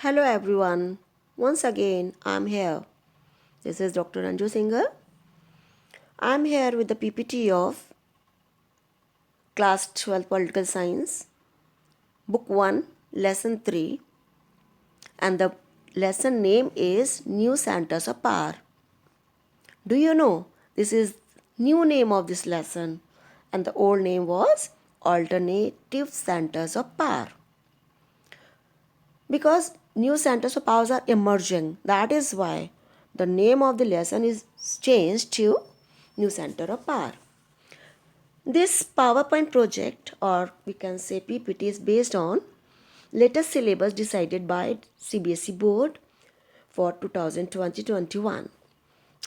Hello everyone. Once again, I'm here. This is Dr. Anju Singhal. I'm here with the PPT of Class 12 Political Science, Book 1, Lesson 3, and the lesson name is New Centers of Power. Do you know this is new name of this lesson and the old name was Alternative Centers of Power. Because new centers of power are emerging, that is why the name of the lesson is changed to New Center of Power. This PowerPoint project, or we can say PPT, is based on latest syllabus decided by CBSE board for 2020-21,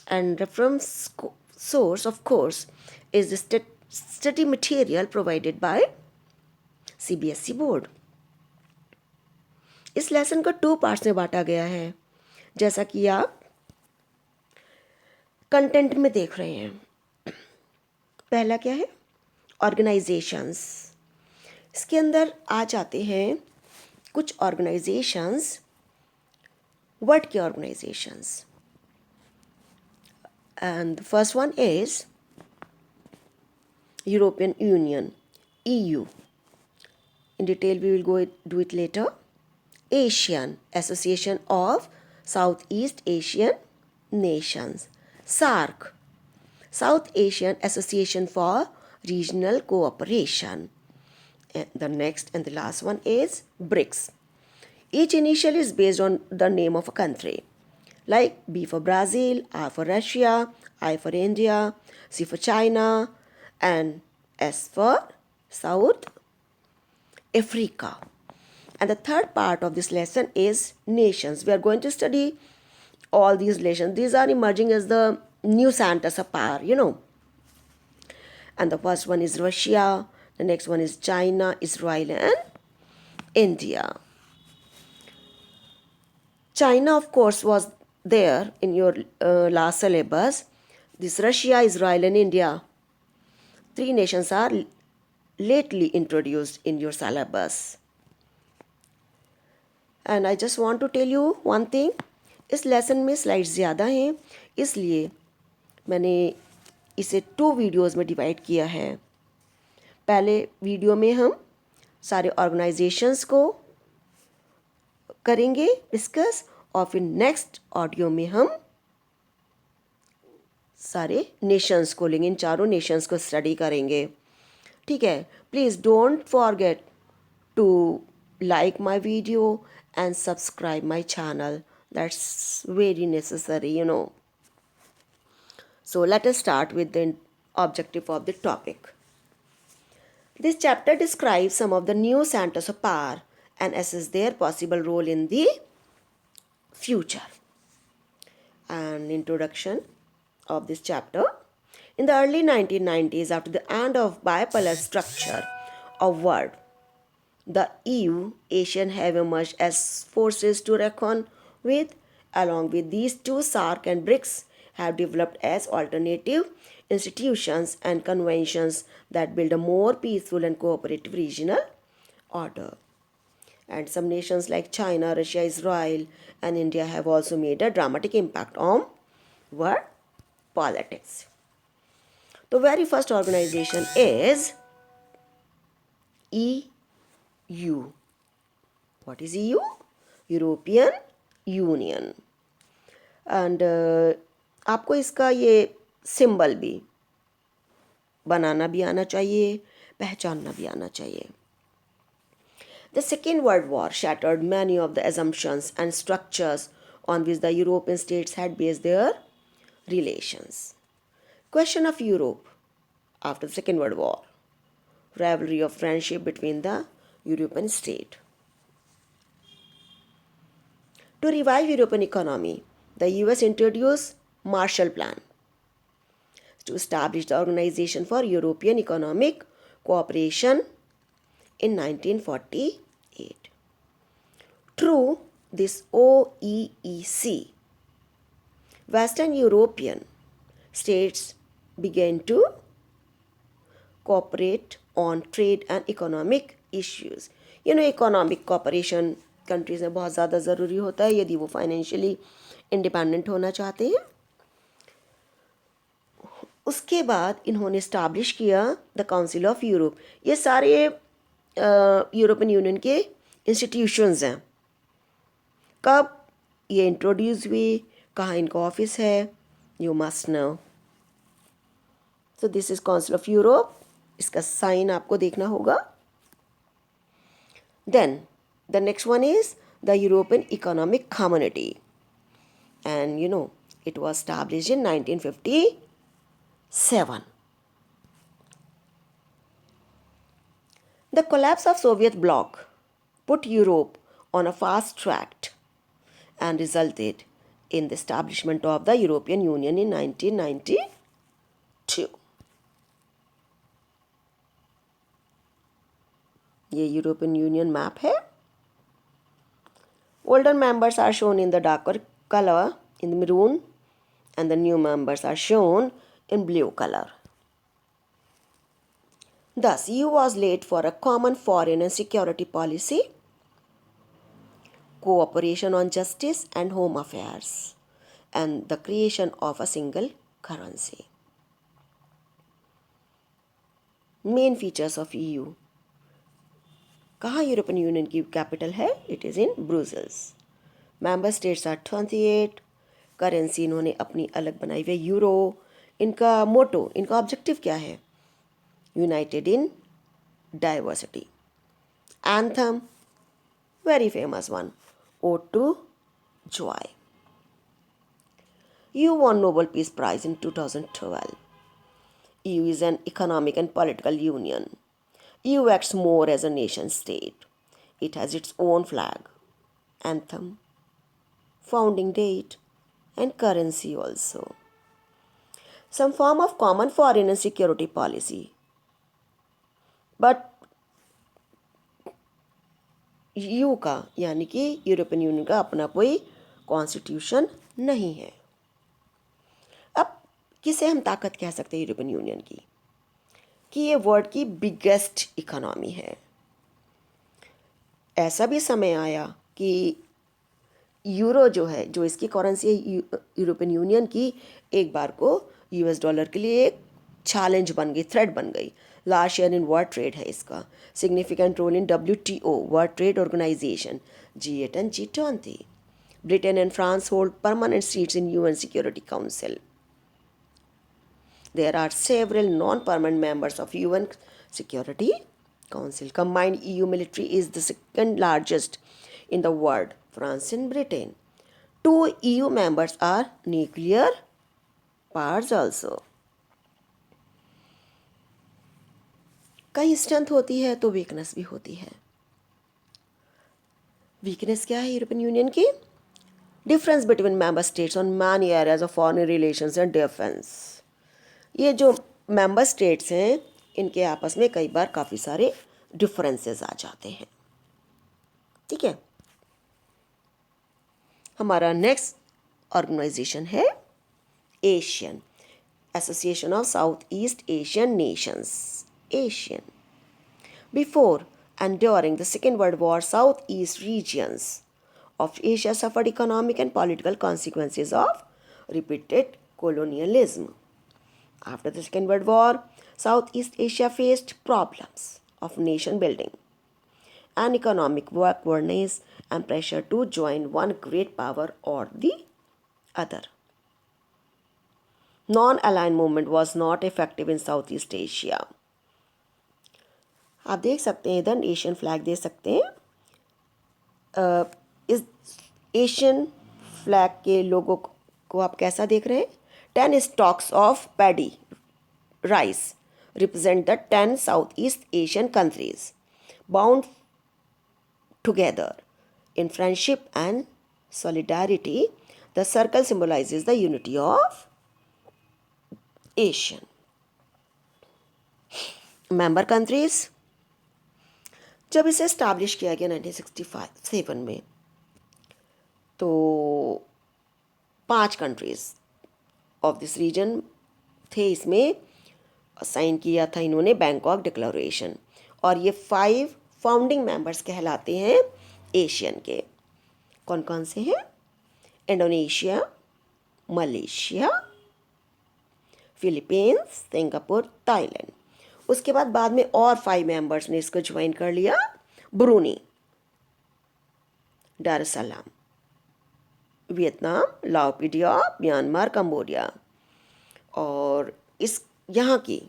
and reference source of course is the study material provided by CBSE board. इस lesson को 2 parts में बांटा गया है, जैसा कि आप content में देख रहे हैं. पहला क्या है? ऑर्गेनाइजेशंस. इसके अंदर आ जाते हैं कुछ ऑर्गेनाइजेशंस. वर्ड के organisations. And the first one is European union, EU. In detail we will go do it later. Asian, Association of Southeast Asian Nations. SAARC, South Asian Association for Regional Cooperation. And the next and the last one is BRICS. Each initial is based on the name of a country, like B for Brazil, R for Russia, I for India, C for China, and S for South Africa. And the third part of this lesson is nations. We are going to study all these nations. These are emerging as the new centers of power. And the first one is Russia, the next one is China, Israel, and India. China, of course, was there in your last syllabus. This Russia, Israel, and India, 3 nations are lately introduced in your syllabus. And I just want to tell you one thing. इस lesson में slides ज़्यादा हैं, इसलिए मैंने इसे 2 videos में divide किया है. पहले वीडियो में हम सारे ऑर्गेनाइजेशंस को करेंगे डिस्कस, और फिर नेक्स्ट ऑडियो में हम सारे नेशंस को लेंगे, इन 4 नेशंस को स्टडी करेंगे. ठीक है. Please don't forget to like my video and subscribe my channel. That's very necessary. So let us start with the objective of the topic. This chapter describes some of the new centers of power and assess their possible role in the future. An introduction of this chapter. In the early 1990s, after the end of bipolar structure of world, the EU, Asian have emerged as forces to reckon with. Along with these two, SAARC and BRICS have developed as alternative institutions and conventions that build a more peaceful and cooperative regional order. And some nations like China, Russia, Israel, and India have also made a dramatic impact on world politics. The very first organization is EU. What is EU? European Union. And आपको इसका ये symbol भी बनाना भी आना चाहिए, पहचानना भी आना चाहिए. The Second World War shattered many of the assumptions and structures on which the European states had based their relations. Question of Europe after the Second World War. Rivalry of friendship between the European state. To revive European economy, the US introduced Marshall Plan to establish the Organization for European Economic Cooperation in 1948. Through this OEEC, Western European states began to cooperate on trade and economic issues. Economic cooperation countries में बहुत ज़्यादा ज़रूरी होता है यदि वो financially independent होना चाहते हैं। उसके बाद इन्होंने इस्टाब्लिश किया द काउंसिल ऑफ यूरोप। ये सारे यूरोपियन यूनियन के इंस्टीट्यूशंस हैं। कब ये इंट्रोड्यूस हुई, कहाँ इनका ऑफिस है, you must know. So this is council of Europe, इसका साइन आपको देखना होगा। Then the next one is the European economic community, and you know it was established in 1957. The collapse of Soviet bloc put Europe on a fast track and resulted in the establishment of the European Union in 1992. ये European union map है। Older members are shown in the darker color in the maroon, and the new members are shown in blue color. Thus, EU was laid for a common foreign and security policy, cooperation on justice and home affairs, and the creation of a single currency. Main features of EU. कहाँ European union की capital है? It is in Brussels. Member states are 28। Currency इन्होंने अपनी अलग बनाई हुई euro. इनका मोटो, इनका ऑब्जेक्टिव क्या है? United in diversity. Anthem, very famous one, ode to joy. EU won Nobel Peace Prize in 2012. EU is an economic and political union. EU acts more as a nation state. It has its own flag, anthem, founding date, and currency also. Some form of common foreign and security policy. But EU का यानी कि European union का अपना कोई constitution नहीं है। अब किसे हम ताकत कह सकते हैं यूरोपियन यूनियन की? कि ये वर्ल्ड की बिगेस्ट इकोनॉमी है। ऐसा भी समय आया कि यूरो जो है, जो इसकी करेंसी है यूरोपियन यूनियन की, एक बार को US डॉलर के लिए एक चैलेंज बन गई, थ्रेट बन गई। Large share in world trade है इसका। Significant role in WTO, world trade organisation, G8 and G20. Britain and France hold permanent seats in UN Security Council. There are several non-permanent members of UN Security Council. Combined EU military is the second largest in the world, France and Britain. 2 EU members are nuclear powers also. कई strength होती है तो weakness भी होती है। Weakness क्या है European union की? Difference between member states on many areas of foreign relations and defence. ये जो मेंबर स्टेट्स हैं इनके आपस में कई बार काफ़ी सारे डिफरेंसेस आ जाते हैं। ठीक है, हमारा नेक्स्ट ऑर्गेनाइजेशन है Asian association of south east Asian Nations, Asian. Before and during the Second World War, southeast regions of Asia suffered economic and political consequences of repeated colonialism. After the Second World War, Southeast Asia faced problems of nation building and economic backwardness and pressure to join one great power or the other. Non-aligned movement was not effective in Southeast Asia. आप देख सकते हैं इधर Asian flag देख सकते हैं। इस Asian flag के लोगों को आप कैसा देख रहे हैं? 10 stalks of paddy rice represent the 10 Southeast Asian countries bound together in friendship and solidarity. The circle symbolizes the unity of Asian member countries. जब इसे इस्टाब्लिश किया गया 1967 में, तो 5 कंट्रीज़ ऑफ दिस रीजन थे। इसमें साइन किया था इन्होंने बैंकॉक डिक्लेरेशन, और ये 5 फाउंडिंग मेंबर्स कहलाते हैं एशियन के कौन कौन से हैं? Indonesia, Malaysia, Philippines, Singapore, Thailand. उसके बाद में और 5 मेंबर्स ने इसको ज्वाइन कर लिया। ब्रूनी, डार एस सलाम, वियतनाम, लाओपीडिया, म्यांमार, कंबोडिया। और इस यहाँ की,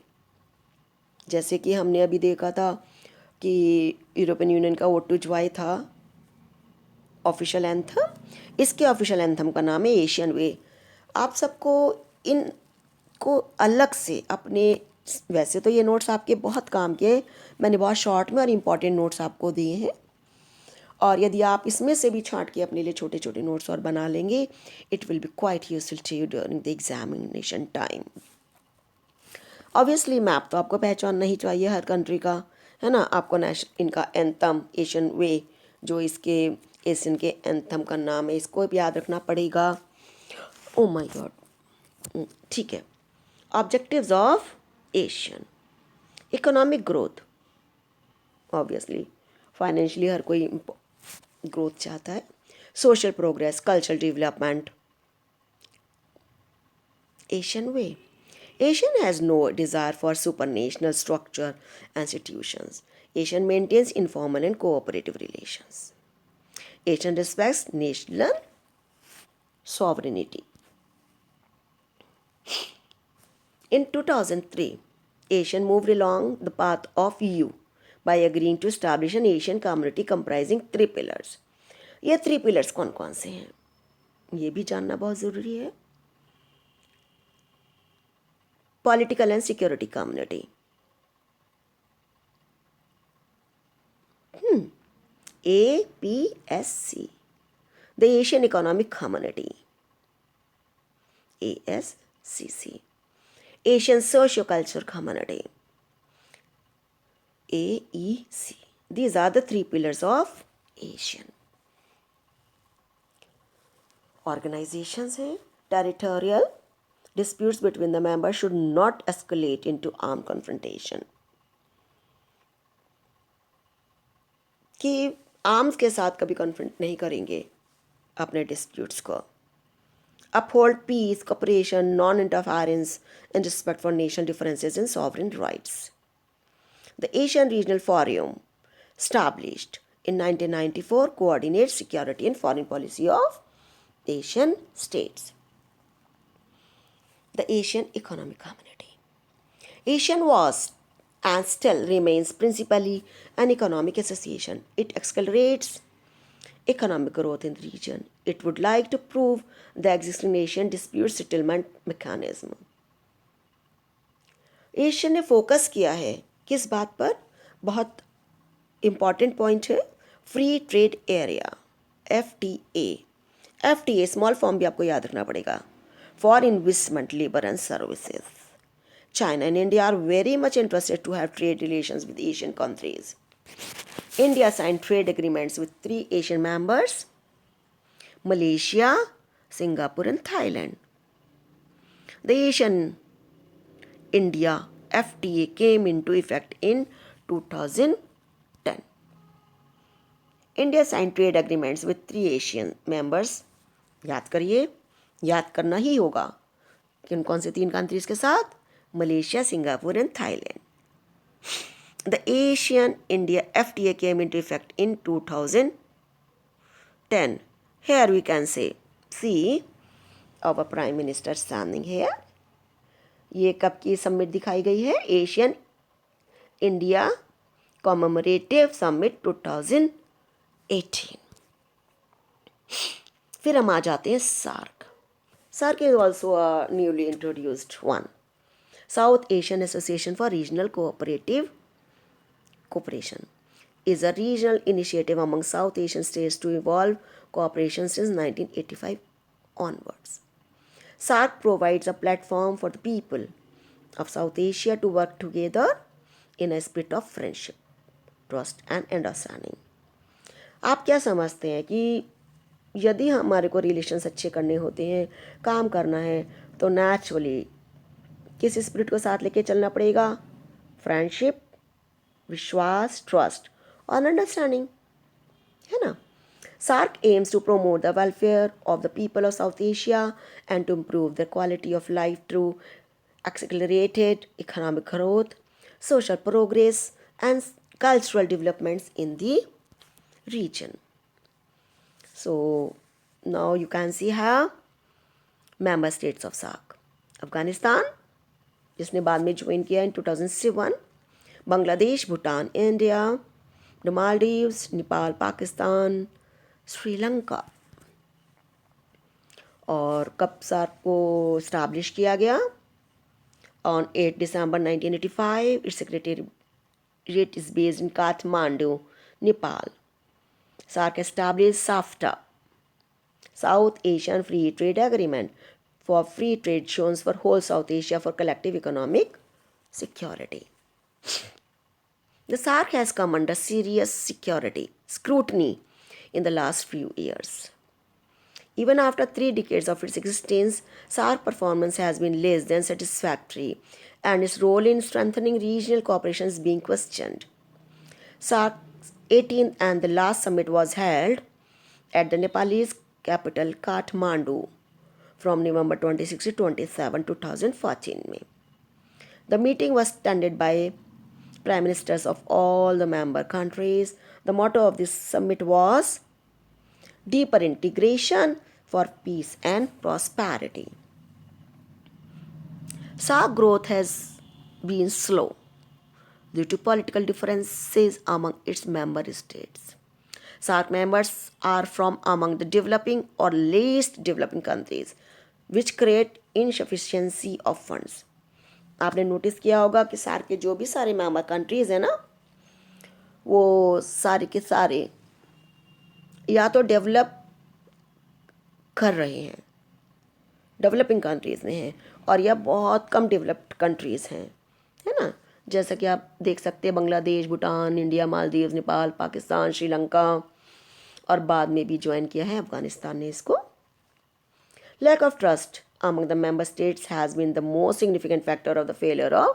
जैसे कि हमने अभी देखा था कि यूरोपियन यूनियन का वोट टू ज्वाइन था ऑफिशियल एंथम, इसके ऑफिशियल एंथम का नाम है एशियन वे। आप सबको इनको अलग से अपने, वैसे तो ये नोट्स आपके बहुत काम के, मैंने बहुत शॉर्ट में और इम्पॉर्टेंट नोट्स आपको दिए हैं, और यदि आप इसमें से भी छांट के अपने लिए छोटे छोटे नोट्स और बना लेंगे, it will be quite useful to you during the examination time. Obviously map तो आपको पहचानना ही चाहिए हर कंट्री का, है ना। आपको इनका एंथम, एशियन वे, जो इसके एशियन के एंथम का नाम है, इसको भी याद रखना पड़ेगा। ओ माय गॉड, ठीक है। Objectives of Asian: economic growth, obviously financially हर कोई ग्रोथ चाहता है। Social progress, cultural development. Asian way: Asian has no desire for supranational structure institutions. Asian maintains informal and cooperative relations. Asian respects national sovereignty. In 2003, Asian moved along the path of EU by agreeing to establish an Asian community comprising 3 pillars. ये 3 pillars कौन कौन से हैं, ये भी जानना बहुत ज़रूरी है। Political and security community, APSC. The Asian Economic Community, ASCC. Asian Socio-Cultural Community, AEC. These are the 3 pillars of Asian. Organizations हैं. Territorial disputes between the members should not escalate into armed confrontation. कि arms के साथ कभी confront नहीं करेंगे अपने disputes को. Uphold peace, cooperation, non-interference, and respect for national differences and sovereign rights. The Asian Regional Forum, established in 1994, coordinates security and foreign policy of Asian states. The Asian Economic Community. Asian was and still remains principally an economic association. It accelerates economic growth in the region. It would like to prove the existing Asian dispute settlement mechanism. Asian ने focus किया है किस बात पर, बहुत important point है, free trade area, FTA. FTA small form भी आपको याद रखना पड़ेगा, for investment, labour and services. China and India are very much interested to have trade relations with Asian countries. India signed trade agreements with 3 Asian members: Malaysia, Singapore, and Thailand. The Asian-India FTA came into effect in 2010. India signed trade agreements with 3 Asian members. याद करिए, याद करना ही होगा किन कौन से 3 countries के साथ, Malaysia, Singapore, and Thailand. The Asian-India FTA came into effect in 2010. Here we can see our Prime Minister standing here. ये कब की समिट दिखाई गई है, एशियन इंडिया कॉमेमोरेटिव समिट 2018. फिर हम आ जाते हैं SAARC. SAARC is also a newly introduced one. South Asian Association for Regional Cooperation is a regional initiative among South Asian states to evolve cooperation since 1985 onwards. SAARC provides a platform for the people of South Asia to work together in a spirit of friendship, trust and understanding. आप क्या समझते हैं कि यदि हमारे को relations अच्छे करने होते हैं, काम करना है, तो नेचुरली किस स्पिरिट को साथ लेके चलना पड़ेगा, फ्रेंडशिप, विश्वास, ट्रस्ट और अंडरस्टैंडिंग, है ना. SARC aims to promote the welfare of the people of South Asia and to improve their quality of life through accelerated economic growth, social progress, and cultural developments in the region. So now you can see here member states of SARC. Afghanistan, जिसने बाद में join किया इन 2007, Bangladesh, Bhutan, India, the Maldives, Nepal, Pakistan, Sri Lanka. और कब SAARC को establish किया गया? On 8 December 1985. Its secretariat is based in Kathmandu, Nepal. SARC established SAFTA, South Asian Free Trade Agreement, for free trade zones for whole South Asia for collective economic security. The SARC has come under serious security scrutiny in the last few years. Even after 3 decades of its existence, SARC performance has been less than satisfactory, and its role in strengthening regional cooperation is being questioned. SARC's 18th and the last summit was held at the Nepalese capital Kathmandu from November 26 to 27, 2014. The meeting was attended by prime ministers of all the member countries. The motto of this summit was deeper integration for peace and prosperity. SARC growth has been slow due to political differences among its member states. SARC members are from among the developing or least developing countries, which create insufficiency of funds. आपने notice किया होगा कि SARC के जो भी सारे member countries हैं ना, वो सारे के सारे या तो डेवलप कर रहे हैं, डेवलपिंग कंट्रीज़ में हैं, और या बहुत कम डेवलप्ड कंट्रीज़ हैं, है ना। जैसा कि आप देख सकते हैं बांग्लादेश, भूटान, इंडिया, मालदीव्स, नेपाल, पाकिस्तान, श्रीलंका, और बाद में भी ज्वाइन किया है अफगानिस्तान ने इसको। Lack of trust among the member states has been the most significant factor of the failure of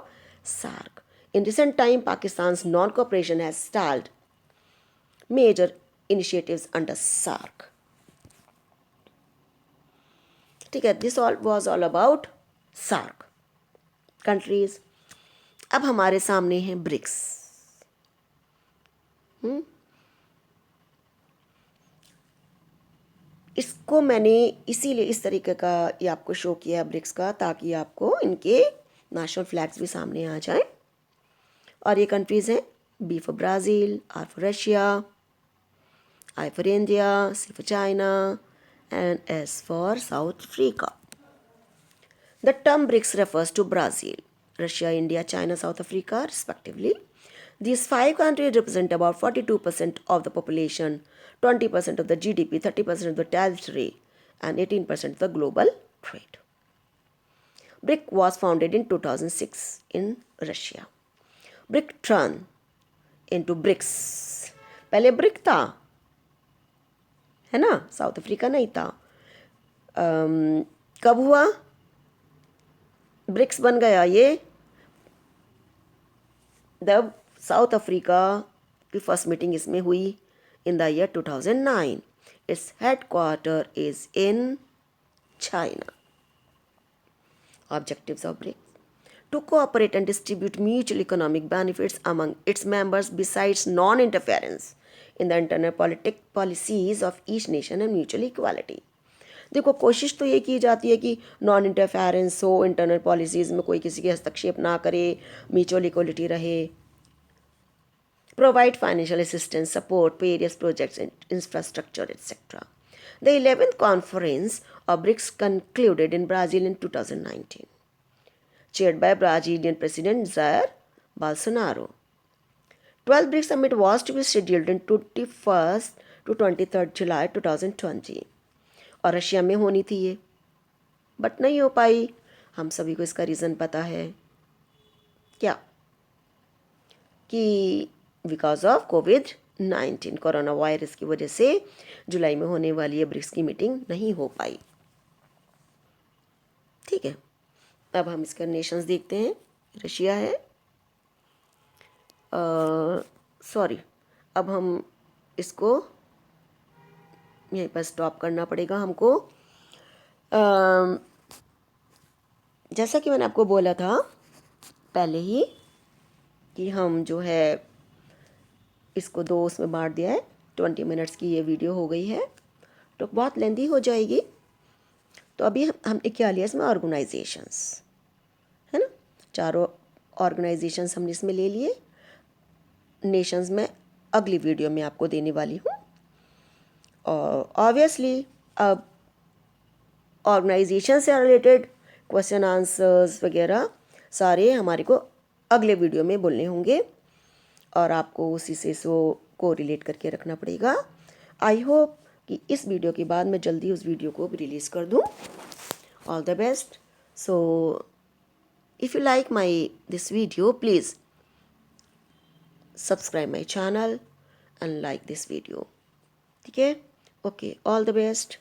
SARC. In recent time, Pakistan's non-cooperation has stalled major initiatives under SARC. ठीक है, this all was all about SARC countries. अब हमारे सामने हैं BRICS. इसको मैंने इसीलिए इस तरीके का ये आपको शो किया ब्रिक्स का, ताकि आपको इनके नेशनल फ्लैग्स भी सामने आ जाएं। और ये कंट्रीज़ हैं B for Brazil, R for Russia, I for India, C for China, and S for South Africa. The term BRICS refers to Brazil, Russia, India, China, South Africa, respectively. These 5 countries represent about 42% of the population, 20% of the GDP, 30% of the territory, and 18% of the global trade. BRIC was founded in 2006 in Russia. BRIC turned into BRICS. पहले BRIC था, है ना, south Africa नहीं था। कब हुआ BRICS बन गया ये? जब साउथ अफ्रीका की फर्स्ट मीटिंग इसमें हुई in the year 2009. Its headquarter is in China. Objectives of BRICS: to cooperate and distribute mutual economic benefits among its members besides non-interference in the internal policies of each nation and mutual equality. देखो, कोशिश तो ये की जाती है कि non interference हो, internal policies में कोई किसी के हस्तक्षेप ना करे, म्यूचुअल इक्वलिटी रहे. Provide financial assistance, support various projects in infrastructure, etc. The 11th conference of BRICS concluded in Brazil in 2019, chaired by Brazilian President Jair Bolsonaro. 12th BRICS Summit was to be scheduled in 21st to 23rd July 2020, और Russia में होनी थी ये, but नहीं हो पाई. हम सभी को इसका रीज़न पता है क्या, कि because of covid, corona virus की वजह से जुलाई में होने वाली ये ब्रिक्स की मीटिंग नहीं हो पाई. ठीक है, अब हम इसका नेशंस देखते हैं. रशिया है, सॉरी, अब हम इसको यहीं पर स्टॉप करना पड़ेगा हमको। अम, जैसा कि मैंने आपको बोला था पहले ही कि हम जो है इसको 2 उसमें बांट दिया है। 20 मिनट्स की ये वीडियो हो गई है तो बहुत लेंदी हो जाएगी। तो अभी हमने क्या लिया इसमें, ऑर्गेनाइजेशंस, है ना। चारों ऑर्गेनाइजेशंस हमने इसमें ले लिए। नेशंस में अगली वीडियो में आपको देने वाली हूँ। और ऑब्वियसली अब ऑर्गेनाइजेशन से रिलेटेड क्वेश्चन आंसर्स वगैरह सारे हमारे को अगले वीडियो में बोलने होंगे और आपको उसी से को रिलेट करके रखना पड़ेगा। आई होप कि इस वीडियो के बाद मैं जल्दी उस वीडियो को भी रिलीज़ कर दूँ। All the best. So if you like my this video please subscribe my channel and like this video. ठीक है, ओके, ऑल द बेस्ट।